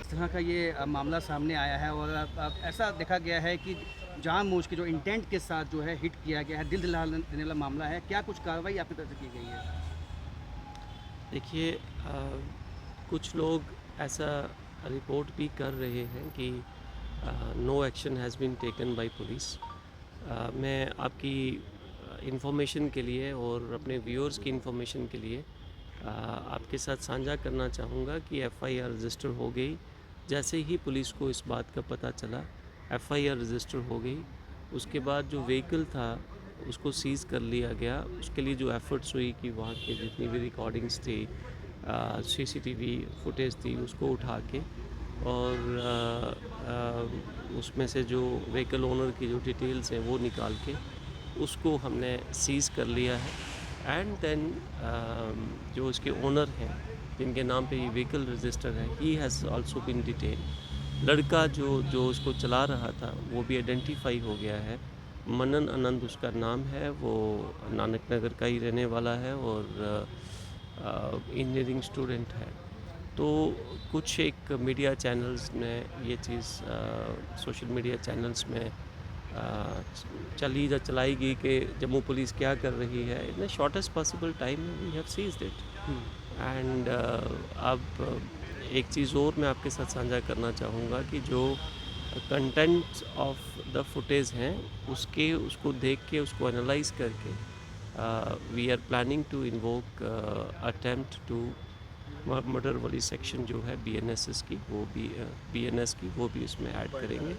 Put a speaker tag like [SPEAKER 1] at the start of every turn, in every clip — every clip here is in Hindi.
[SPEAKER 1] जिस तरह का ये मामला सामने आया है और ऐसा देखा गया है कि जानबूझ के जो इंटेंट के साथ जो है हिट किया गया है, दिल दहला देने वाला मामला है, क्या कुछ कार्रवाई आपकी तरफ से की गई है?
[SPEAKER 2] देखिए कुछ लोग ऐसा रिपोर्ट भी कर रहे हैं कि no action has been taken by police. मैं आपकी इंफॉर्मेशन के लिए और अपने व्यूअर्स की इंफॉर्मेशन के लिए आपके साथ साझा करना चाहूँगा कि एफआईआर रजिस्टर हो गई। जैसे ही पुलिस को इस बात का पता चला, एफआईआर रजिस्टर हो गई। उसके बाद जो व्हीकल था उसको सीज़ कर लिया गया। उसके लिए जो एफ़र्ट्स हुई कि वहाँ के जितनी भी रिकॉर्डिंग्स थी, सीसीटीवी फुटेज थी, उसको उठा के और उसमें से जो व्हीकल ओनर की जो डिटेल्स हैं वो निकाल के उसको हमने सीज़ कर लिया है। एंड देन जो इसके ओनर हैं जिनके नाम पे ये व्हीकल रजिस्टर है, he has also been detain. लड़का जो उसको चला रहा था वो भी आइडेंटिफाई हो गया है। मनन आनंद उसका नाम है, वो नानक नगर का ही रहने वाला है और इंजीनियरिंग स्टूडेंट है। तो कुछ एक मीडिया चैनल्स ने ये चीज़ सोशल मीडिया चैनल्स में चलाई गई कि जम्मू पुलिस क्या कर रही है। In the shortest possible time we have seized it.
[SPEAKER 1] हुँ।
[SPEAKER 2] एंड अब एक चीज़ और मैं आपके साथ साझा करना चाहूँगा कि जो कंटेंट ऑफ द फुटेज हैं उसको देख के उसको एनालाइज करके we are planning to invoke attempt to murder वाली सेक्शन जो है बीएनएस की वो भी इसमें ऐड करेंगे।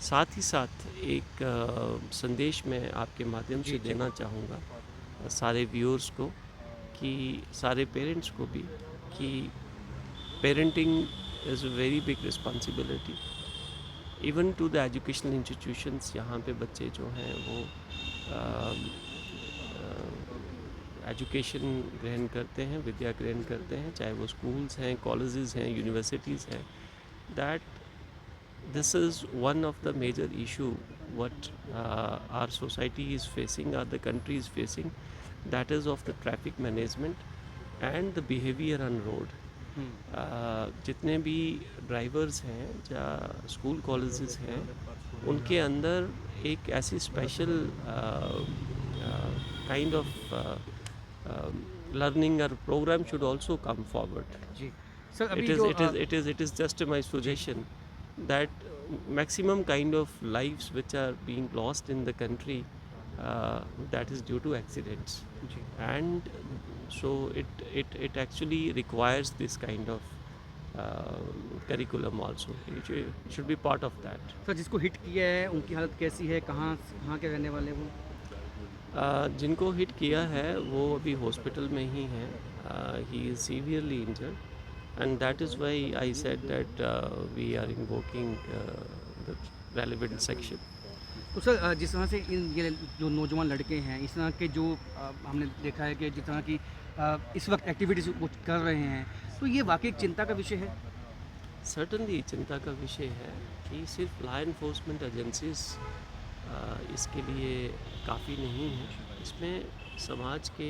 [SPEAKER 2] साथ ही साथ एक संदेश मैं आपके माध्यम
[SPEAKER 1] जी,
[SPEAKER 2] से
[SPEAKER 1] जी।
[SPEAKER 2] देना चाहूँगा सारे व्यूअर्स को, कि सारे पेरेंट्स को भी, कि parenting is a very big responsibility even to the educational institutions. यहाँ पे बच्चे जो हैं वो एजुकेशन ग्रहण करते हैं, विद्या ग्रहण करते हैं, चाहे वो स्कूल्स हैं, कॉलेजेस हैं, यूनिवर्सिटीज़ हैं। That this is one of the major issue what our society is facing, or the country is facing, that is of the traffic management and the behavior on road.
[SPEAKER 1] हुँ।
[SPEAKER 2] जितने भी ड्राइवर्स हैं या स्कूल कॉलेजेस हैं, उनके अंदर एक ऐसी special kind of learning or program should also come forward.
[SPEAKER 1] जी। सर
[SPEAKER 2] It
[SPEAKER 1] अभी
[SPEAKER 2] is
[SPEAKER 1] जो
[SPEAKER 2] it is it is it is just my
[SPEAKER 1] जी,
[SPEAKER 2] suggestion that maximum kind of lives which are being lost in the country, that is due to accidents.
[SPEAKER 1] जी।
[SPEAKER 2] And so it actually requires this kind of uh, curriculum also. It should be part of that.
[SPEAKER 1] Sir जिसको हिट किया है उनकी हालत कैसी है? कहाँ के रहने वाले हैं वो?
[SPEAKER 2] जिनको हिट किया है वो अभी हॉस्पिटल में ही हैं। He is severely injured and that is why I said that we are invoking the relevant section.
[SPEAKER 1] तो सर जिस तरह से ये जो नौजवान लड़के हैं, इस तरह के जो हमने देखा है कि जिस तरह की इस वक्त एक्टिविटीज़ वो कर रहे हैं, तो ये वाक़ई एक चिंता का विषय है?
[SPEAKER 2] सर्टनली चिंता का विषय है कि सिर्फ लॉ इन्फोर्समेंट एजेंसीज इसके लिए काफ़ी नहीं है। इसमें समाज के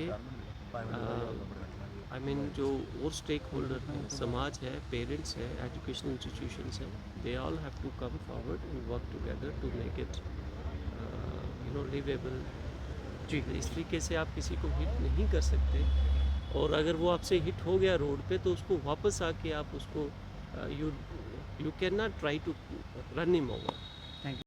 [SPEAKER 2] आई मीन जो और स्टेक होल्डर हैं, समाज है, पेरेंट्स है, एजुकेशनल इंस्टीट्यूशंस हैं, they all have to come forward and work together to make it liveable.
[SPEAKER 1] जी।
[SPEAKER 2] इस तरीके से आप किसी को हिट नहीं कर सकते, और अगर वो आपसे हिट हो गया रोड पे तो उसको वापस आके आप उसको you can not try to run him over.